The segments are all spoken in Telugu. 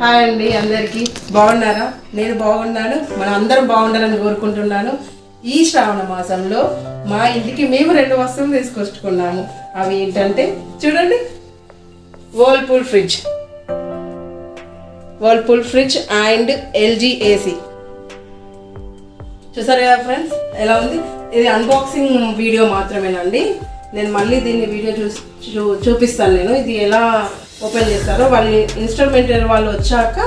హాయ్ అండి, అందరికీ బాగున్నారా? నేను బాగున్నాను. మనం అందరం బాగుండాలని కోరుకుంటున్నాను. ఈ శ్రావణ మాసంలో మా ఇంటికి మేము 2 వస్తువులు తీసుకొచ్చుకున్నాము. అవి ఏంటంటే చూడండి, Whirlpool fridge and LG AC. చూసారు కదా ఫ్రెండ్స్, ఎలా ఉంది? ఇది అన్బాక్సింగ్ వీడియో మాత్రమేనండి. నేను మళ్ళీ దీన్ని వీడియో చూపిస్తాను. నేను ఇది ఎలా ఓపెన్ చేస్తారో వాళ్ళు ఇన్స్టాలేషన్ వాళ్ళు వచ్చాక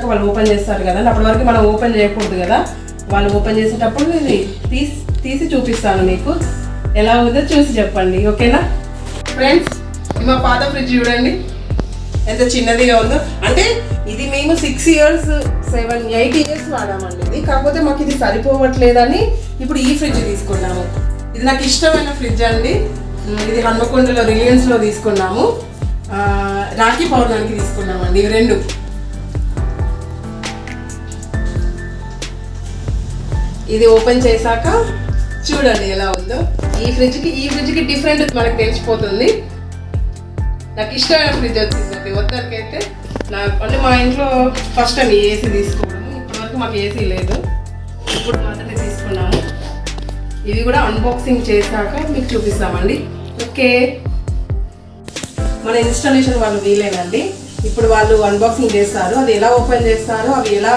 వాళ్ళు ఓపెన్ చేస్తారు కదా. అప్పటి వరకు మనం ఓపెన్ చేయకూడదు కదా. వాళ్ళు ఓపెన్ చేసేటప్పుడు ఇది తీసి చూపిస్తాను. మీకు ఎలా ఉందో చూసి చెప్పండి, ఓకేనా ఫ్రెండ్స్? మా పాత ఫ్రిడ్జ్ చూడండి ఎంత చిన్నదిగా ఉందో. అంటే ఇది మేము 6 years 7-8 years వాడామండి. ఇది కాకపోతే మాకు ఇది సరిపోవట్లేదని ఇప్పుడు ఈ ఫ్రిడ్జ్ తీసుకున్నాము. ఇది నాకు ఇష్టమైన ఫ్రిడ్జ్ అండి. ఇది హన్మకొండలో రిలయన్స్లో తీసుకున్నాము. రాఖీ పౌర్ణానికి తీసుకున్నామండి. ఇవి 2. ఇది ఓపెన్ చేశాక చూడండి ఎలా ఉందో. ఈ ఫ్రిడ్జ్కి డిఫరెంట్ మనకు తెలిసిపోతుంది. నాకు ఇష్టమైన ఫ్రిడ్జ్ వచ్చిందండి. మొత్తానికైతే అంటే మా ఇంట్లో ఫస్ట్ టైం ఏసీ తీసుకోవడము. ఇప్పటివరకు మాకు ఏసీ లేదు, ఇప్పుడు మాత్రమే తీసుకున్నాము. ఇవి కూడా అన్బాక్సింగ్ చేశాక మీకు చూపిస్తామండి, ఓకే? మన ఇన్స్టాలేషన్ వాళ్ళు వీలేనండి. ఇప్పుడు వాళ్ళు అన్బాక్సింగ్ చేస్తారు. అది ఎలా ఓపెన్ చేస్తారో, అవి ఎలా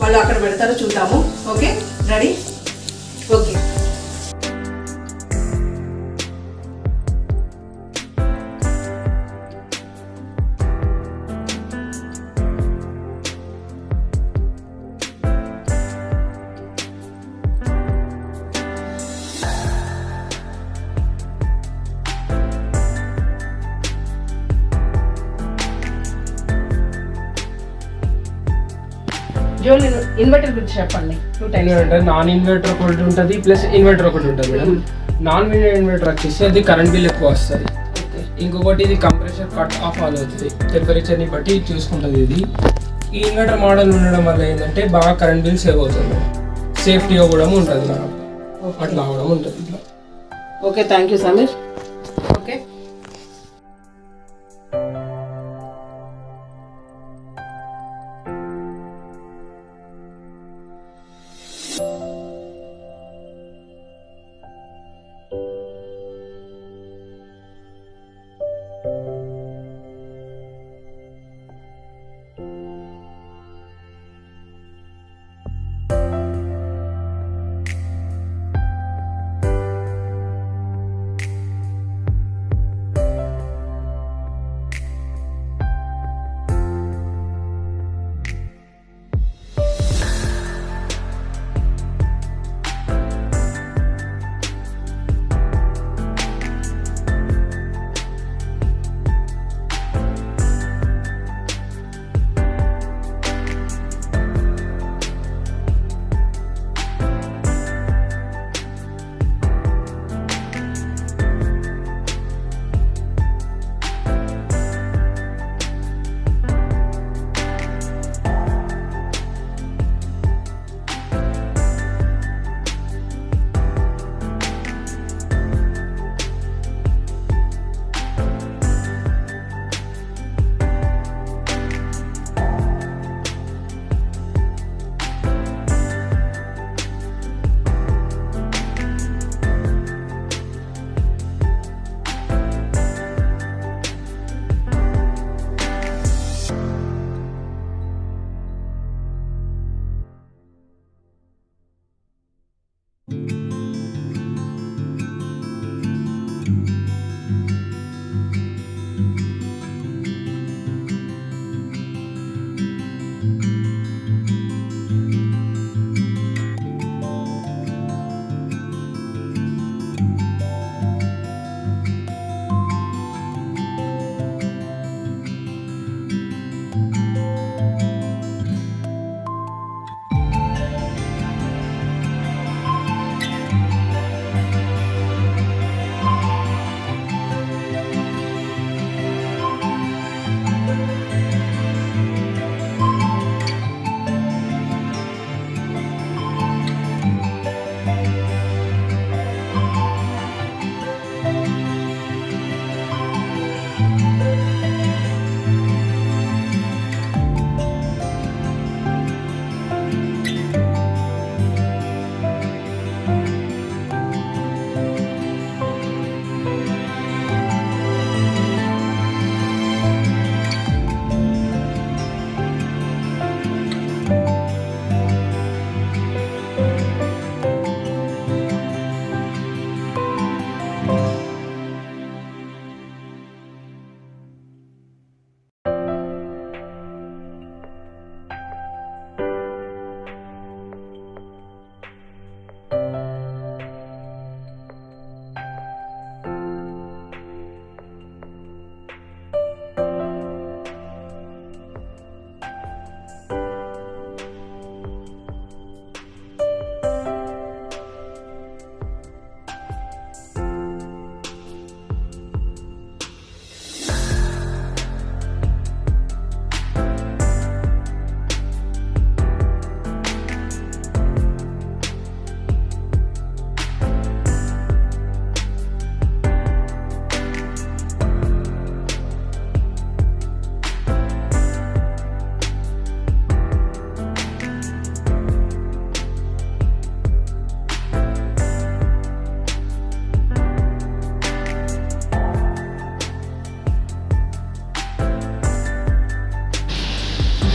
వాళ్ళు అక్కడ పెడతారో చూద్దాము. Okay, ready? ఓకే. ఇన్వర్టర్ గురించి చెప్పండి. ఇన్వర్టర్ నాన్ ఇన్వర్టర్ ఒకటి ఉంటుంది, ప్లస్ ఇన్వర్టర్ ఒకటి ఉంటుంది మేడం. నాన్ ఇన్వర్టర్ వచ్చేసి అది కరెంట్ బిల్ ఎక్కువ వస్తుంది. ఇంకొకటి ఇది కంప్రెషర్ కట్ ఆఫ్ ఆన్ అవుతుంది, టెంపరేచర్ని బట్టి చూసుకుంటుంది. ఇది ఈ ఇన్వర్టర్ మోడల్ ఉండడం వల్ల ఏంటంటే బాగా కరెంట్ బిల్ సేవ్ అవుతుంది, సేఫ్టీగా కూడా ఉంటుంది మేడం. అట్లా అవడం ఉంటుంది ఇట్లా. Okay, thank you Sameer. Okay,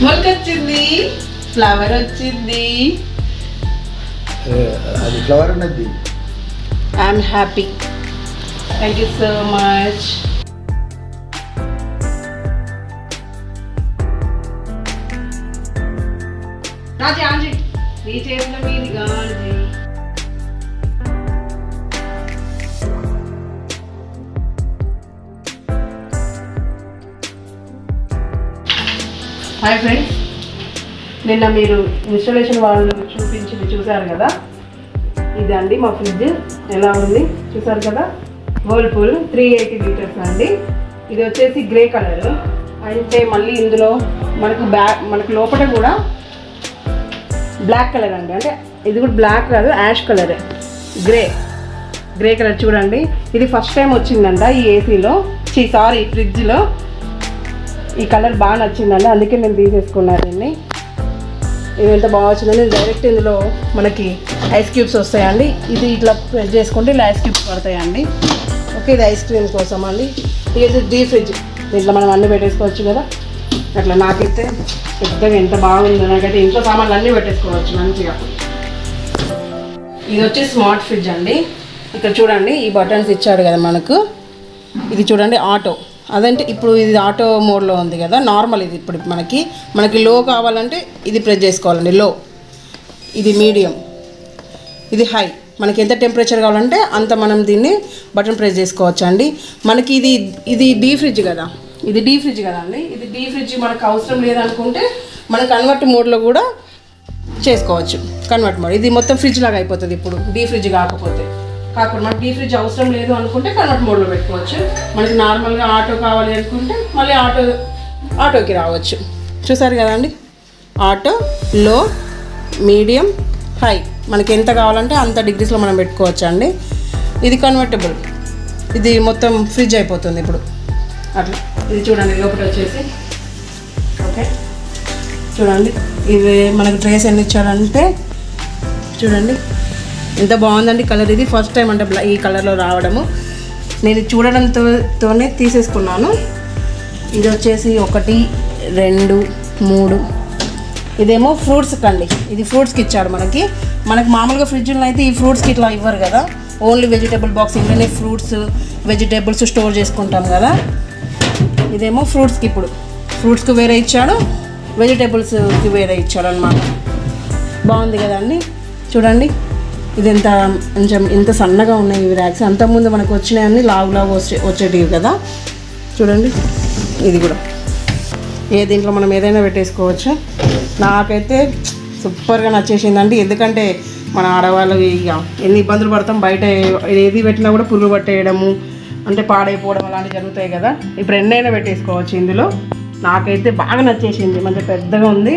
మొలకొచ్చింది, ఫ్లవర్ వచ్చింది. అది ఫ్లవర్ ఉన్నది. I'm happy. Thank you so much. Raji Anji నీ చేతిలో మీది గాంజీ. హాయ్ ఫ్రెండ్స్, నిన్న మీరు ఇన్స్టాలేషన్ వాళ్ళు చూసారు కదా. ఇదండి మా ఫ్రిడ్జ్ ఎలా ఉంది చూసారు కదా. వర్ల్పూల్ 380 లీటర్స్ అండి. ఇది వచ్చేసి గ్రే కలర్. అంటే మళ్ళీ ఇందులో మనకు లోపల కూడా బ్లాక్ కలర్ అండి. అంటే ఇది కూడా బ్లాక్ కాదు, యాష్ కలరే, గ్రే కలర్ చూడండి. ఇది ఫస్ట్ టైం వచ్చిందంట ఈ ఏసీలో, ఫ్రిడ్జ్లో. ఈ కలర్ బాగా నచ్చిందండి, అందుకే నేను తీసేసుకున్నాను దీన్ని. ఇది ఎంత బాగా వచ్చిందండి. డైరెక్ట్ ఇందులో మనకి ఐస్ క్యూబ్స్ వస్తాయండి. ఇది ఇట్లా ప్రెస్ చేసుకుంటే ఇలా ఐస్ క్యూబ్స్ పడతాయండి. ఓకే, ఇది ఐస్ క్రీమ్ కోసం అండి. ఇది డీప్ ఫ్రిడ్జ్, దీంట్లో మనం అన్నీ పెట్టేసుకోవచ్చు కదా. అట్లా నాకైతే పెద్దగా ఎంత బాగుందో. నాకైతే ఇంట్లో సామాన్లు అన్నీ పెట్టేసుకోవచ్చు మంచిగా. ఇది వచ్చి స్మార్ట్ ఫ్రిడ్జ్ అండి. ఇక్కడ చూడండి ఈ బటన్స్ ఇచ్చాడు కదా మనకు. ఇది చూడండి ఆటో, అదంటే ఇప్పుడు ఇది ఆటో మోడ్లో ఉంది కదా. నార్మల్ ఇది ఇప్పుడు మనకి లో కావాలంటే ఇది ప్రెస్ చేసుకోవాలండి, లో. ఇది మీడియం, ఇది హై. మనకి ఎంత టెంపరేచర్ కావాలంటే అంత మనం దీన్ని బటన్ ప్రెస్ చేసుకోవచ్చు అండి. మనకి ఇది డీ ఫ్రిడ్జ్ కదా, ఇది డీ ఫ్రిడ్జ్ కదండి. ఇది డీ ఫ్రిడ్జ్ మనకు అవసరం లేదనుకుంటే మనం కన్వర్ట్ మోడ్లో కూడా చేసుకోవచ్చు. కన్వర్ట్ మోడ్ ఇది మొత్తం ఫ్రిడ్జ్ లాగా అయిపోతుంది ఇప్పుడు, డీ ఫ్రిడ్జ్ కాకుండా మనకి డీ ఫ్రిడ్జ్ అవసరం లేదు అనుకుంటే కన్వర్ట్ మోడ్లో పెట్టుకోవచ్చు. మనకి నార్మల్గా ఆటో కావాలి అనుకుంటే మళ్ళీ ఆటోకి రావచ్చు. చూసారు కదండి, ఆటో, లో, మీడియం, హై. మనకి ఎంత కావాలంటే అంత డిగ్రీస్లో మనం పెట్టుకోవచ్చు అండి. ఇది కన్వర్టబుల్, ఇది మొత్తం ఫ్రిడ్జ్ అయిపోతుంది ఇప్పుడు అట్లా. ఇది చూడండి లోపల వచ్చేసి. ఓకే చూడండి, ఇది మనకి ట్రేస్ ఎన్ని ఇచ్చాడంటే చూడండి ఎంత బాగుందండి కలర్. ఇది ఫస్ట్ టైం అంటే ఈ కలర్లో రావడము. నేను చూడడంతోనే తీసేసుకున్నాను. ఇది వచ్చేసి 1, 2, 3. ఇదేమో ఫ్రూట్స్ కండి, ఇది ఫ్రూట్స్కి ఇచ్చాడు మనకి మామూలుగా ఫ్రిడ్జ్లో అయితే ఈ ఫ్రూట్స్కి ఇట్లా ఇవ్వరు కదా. ఓన్లీ వెజిటేబుల్ బాక్స్, ఇంట్లోనే వెజిటేబుల్స్ స్టోర్ చేసుకుంటాం కదా. ఇదేమో ఫ్రూట్స్కి, ఇప్పుడు ఫ్రూట్స్కి వేరే ఇచ్చాడు, వెజిటేబుల్స్కి వేరే ఇచ్చాడు అనమాట. బాగుంది కదండి. చూడండి ఇది ఎంత సన్నగా ఉన్నాయి ఇవి ర్యాక్స్. అంతకుముందు మనకు వచ్చినాయన్నీ లావు వచ్చేటివి కదా. చూడండి ఇది కూడా దీంట్లో మనం ఏదైనా పెట్టేసుకోవచ్చు. నాకైతే సూపర్గా నచ్చేసిందండి. ఎందుకంటే మన ఆడవాళ్ళు ఇక ఎన్ని ఇబ్బందులు పడతాం, బయట ఏది పెట్టినా కూడా పురుగు పట్టేయడము, అంటే పాడైపోవడం అలాంటివి జరుగుతాయి కదా. ఇప్పుడు ఎన్నైనా పెట్టేసుకోవచ్చు ఇందులో. నాకైతే బాగా నచ్చేసింది, మంచిగా పెద్దగా ఉంది,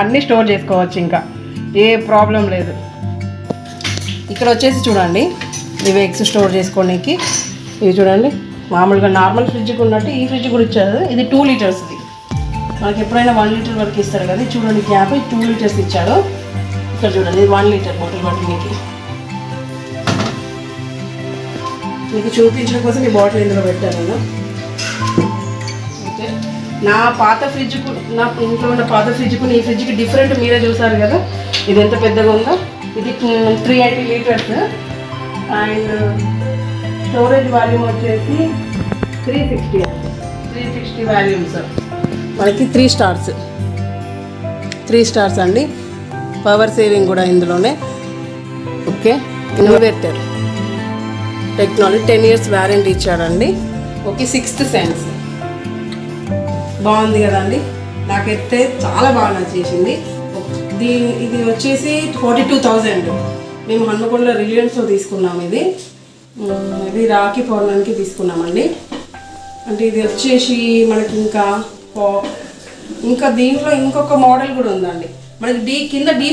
అన్నీ స్టోర్ చేసుకోవచ్చు, ఇంకా ఏ ప్రాబ్లం లేదు. ఇక్కడ వచ్చేసి చూడండి ఇవి ఎగ్స్ స్టోర్ చేసుకోవడానికి. ఇవి చూడండి మామూలుగా నార్మల్ ఫ్రిడ్జ్కి ఉన్నట్టు ఈ ఫ్రిడ్జ్ కూడా ఇచ్చారు. ఇది 2 లీటర్స్ది. మనకి ఎప్పుడైనా 1 లీటర్ వరకు ఇస్తారు కదా. చూడండి గ్యాప్ 2 లీటర్స్ ఇచ్చాడు. ఇక్కడ చూడండి ఇది 1 లీటర్ బాటిల్ మీకు చూపించడం కోసం ఈ బాటిల్ ఇందులో పెట్టాను నేను. ఓకే, నా ఇంట్లో ఉన్న పాత ఫ్రిడ్జ్కు ఈ ఫ్రిడ్జ్కి డిఫరెంట్ మీరే చూసారు కదా. ఇది ఎంత పెద్దగా ఉందో. ఇది 380 లీటర్స్ అండ్ స్టోరేజ్ వాల్యూమ్ వచ్చేసి 360 వాల్యూమ్స్. మనకి 3 స్టార్స్ అండి. పవర్ సేవింగ్ కూడా ఇందులోనే. ఓకే, ఇన్వర్టర్ టెక్నాలజీ 10 years వారంటీ ఇచ్చాడండి. Okay, 6th sense. బాగుంది కదండి, నాకైతే చాలా బాగా నచ్చేసింది. ఇది వచ్చేసి 42,000. మేము హన్మకొండలో రిలయన్స్లో తీసుకున్నాము. ఇది రాఖీ పౌర్ణమికి తీసుకున్నామండి. అంటే ఇది వచ్చేసి మనకి ఇంకా దీంట్లో ఇంకొక మోడల్ కూడా ఉందండి. మనకి కింద డీ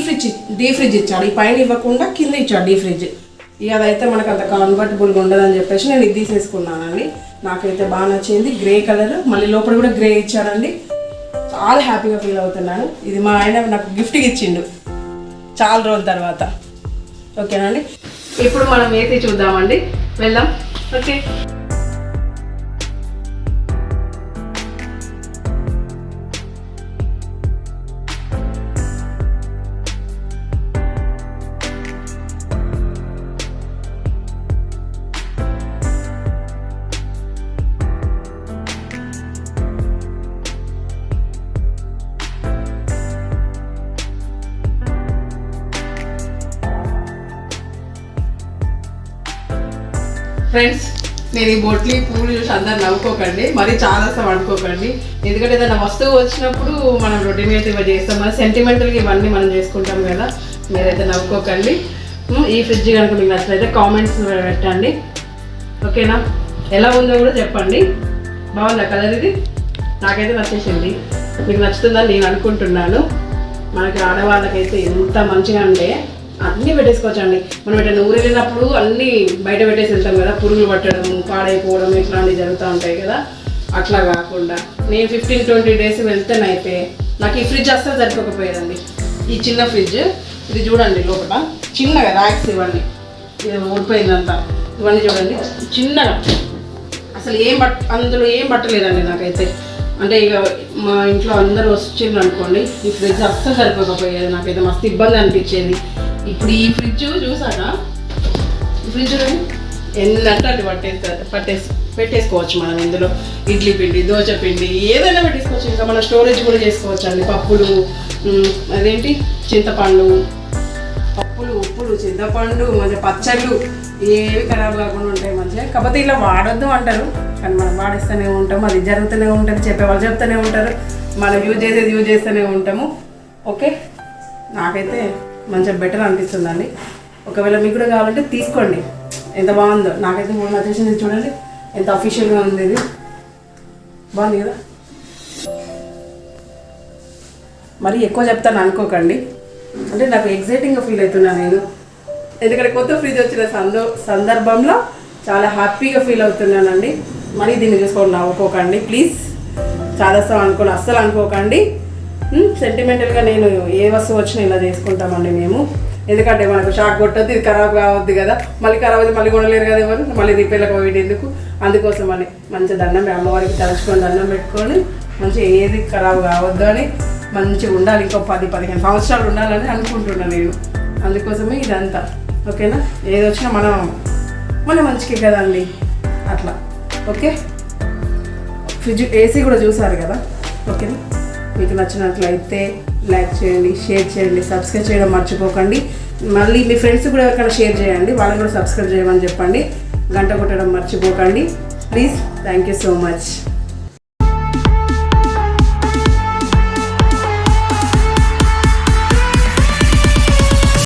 ఫ్రిడ్జ్ ఇచ్చాడు. ఈ పైన ఇవ్వకుండా కింద ఇచ్చాడు డీ ఫ్రిడ్జ్. ఇక అదైతే మనకు అంత కన్వర్టబుల్గా ఉండదని చెప్పేసి నేను ఇది తీసేసుకున్నానండి. నాకైతే బాగా నచ్చింది. గ్రే కలర్, మళ్ళీ లోపల కూడా గ్రే ఇచ్చాడండి. చాలా హ్యాపీగా ఫీల్ అవుతున్నాను. ఇది మా ఆయన నాకు గిఫ్ట్గా ఇచ్చిండు చాలా రోజుల తర్వాత. ఓకేనండి, ఇప్పుడు మనం ఏసీ చూద్దామండి, వెళ్దాం. ఓకే, ఫ్రెండ్స్, నేను ఈ బొట్లి పూలు చూసి అందరు నవ్వుకోకండి, మరీ చాలా అనుకోకండి. ఎందుకంటే ఏదైనా వస్తువు వచ్చినప్పుడు మనం రొటీన్గా ఇవ్వ చేస్తాం, మన సెంటిమెంటల్గా ఇవన్నీ మనం చేసుకుంటాం కదా. మీరైతే నవ్వుకోకండి. ఈ ఫ్రిడ్జ్ కనుక మీకు నచ్చినైతే కామెంట్స్ పెట్టండి, ఓకేనా? ఎలా ఉందో కూడా చెప్పండి. బాగుందా కలర్? ఇది నాకైతే నచ్చేసింది. మీకు నచ్చుతుందని నేను అనుకుంటున్నాను. మనకి ఆడవాళ్ళకైతే ఎంత మంచిగా అంటే అన్నీ పెట్టేసుకోవచ్చండి. మనం ఎట్లా ఊరు వెళ్ళినప్పుడు అన్నీ బయట పెట్టేసి వెళ్తాం కదా, పురుగులు పట్టడం, పాడైపోవడం ఇట్లాంటివి జరుగుతూ ఉంటాయి కదా. అట్లా కాకుండా నేను 15-20 డేస్ వెళ్తేనైతే నాకు ఈ ఫ్రిడ్జ్ అస్సలు సరిపోకపోయేదండి. ఈ చిన్న ఫ్రిడ్జ్ ఇది చూడండి, లోపల చిన్నగా ర్యాక్స్ ఇవన్నీ, ఇది ఊడిపోయిందంతా. ఇవన్నీ చూడండి చిన్నగా, అసలు అందులో ఏం పట్టలేదండి నాకైతే. అంటే ఇక మా ఇంట్లో అందరూ వచ్చిండ్రు అనుకోండి, ఈ ఫ్రిడ్జ్ అస్సలు సరిపోకపోయేది. నాకైతే మస్తు ఇబ్బంది అనిపించేది. ఇప్పుడు ఈ ఫ్రిడ్జ్ చూసాక, ఈ ఫ్రిడ్జ్ ఎన్నంటే అది పెట్టేసుకోవచ్చు మనం. ఇందులో ఇడ్లీ పిండి, దోశ పిండి ఏదైనా పెట్టేసుకోవచ్చు. ఇంకా మన స్టోరేజ్ కూడా చేసుకోవచ్చు అండి. పప్పులు, అదేంటి చింతపండు, పప్పులు, ఉప్పులు, చింతపండు, మంచిగా పచ్చళ్ళు ఏవి ఖరాబ్ కాకుండా ఉంటాయి మంచిగా. కాకపోతే ఇలా వాడొద్దు అంటారు, కానీ మనం వాడిస్తూనే ఉంటాము. అది జరుగుతూనే ఉంటుంది, చెప్పేవాళ్ళు చెప్తూనే ఉంటారు, మనం యూజ్ చేస్తూనే ఉంటాము. ఓకే, నాకైతే మంచిగా బెటర్ అనిపిస్తుందండి. ఒకవేళ మీకు కూడా కావాలంటే తీసుకోండి. ఎంత బాగుందో, నాకైతే మూడు నచ్చేసింది. చూడండి ఎంత అఫీషియల్గా ఉంది, ఇది బాగుంది కదా. మరి ఎక్కువ చెప్తాను అనుకోకండి, అంటే నాకు ఎగ్జైటింగ్గా ఫీల్ అవుతున్నాను నేను. ఎందుకంటే కొత్త ఫ్రిడ్జ్ వచ్చిన సందర్భంలో చాలా హ్యాపీగా ఫీల్ అవుతున్నానండి. మరి దీన్ని చూసుకోండి, నవ్వుకోకండి ప్లీజ్. చాలా అస్సలు అనుకోకండి. సెంటిమెంటల్గా నేను ఏ వస్తువు వచ్చినా ఇలా చేసుకుంటామండి మేము. ఎందుకంటే మనకు షాక్ కొట్టద్దు, ఇది ఖరాబ్ కావద్దు కదా. మళ్ళీ ఖరాబ్ అయితే మళ్ళీ కొనలేరు కదా ఎవరు, మళ్ళీ రిపేర్లకు పోయి ఎందుకు. అందుకోసం అని మంచి దండం, అమ్మవారికి తలుచుకొని దండం పెట్టుకొని మంచి ఏది ఖరాబ్ కావద్దు అని మంచిగా ఉండాలి. ఇంకో 10-15 సంవత్సరాలు ఉండాలని అనుకుంటున్నాను నేను. అందుకోసమే ఇదంతా, ఓకేనా? ఏది వచ్చినా మన మంచికే కదండి, అట్లా. ఓకే, ఫ్రిడ్జ్ ఏసీ కూడా చూసారు కదా, ఓకేనా? మీకు నచ్చినట్లయితే లైక్ చేయండి, షేర్ చేయండి, సబ్స్క్రైబ్ చేయడం మర్చిపోకండి. మళ్ళీ మీ ఫ్రెండ్స్ కూడా ఎవరికైనా షేర్ చేయండి, వాళ్ళని కూడా సబ్స్క్రైబ్ చేయమని చెప్పండి. గంట కొట్టడం మర్చిపోకండి please. Thank you so much.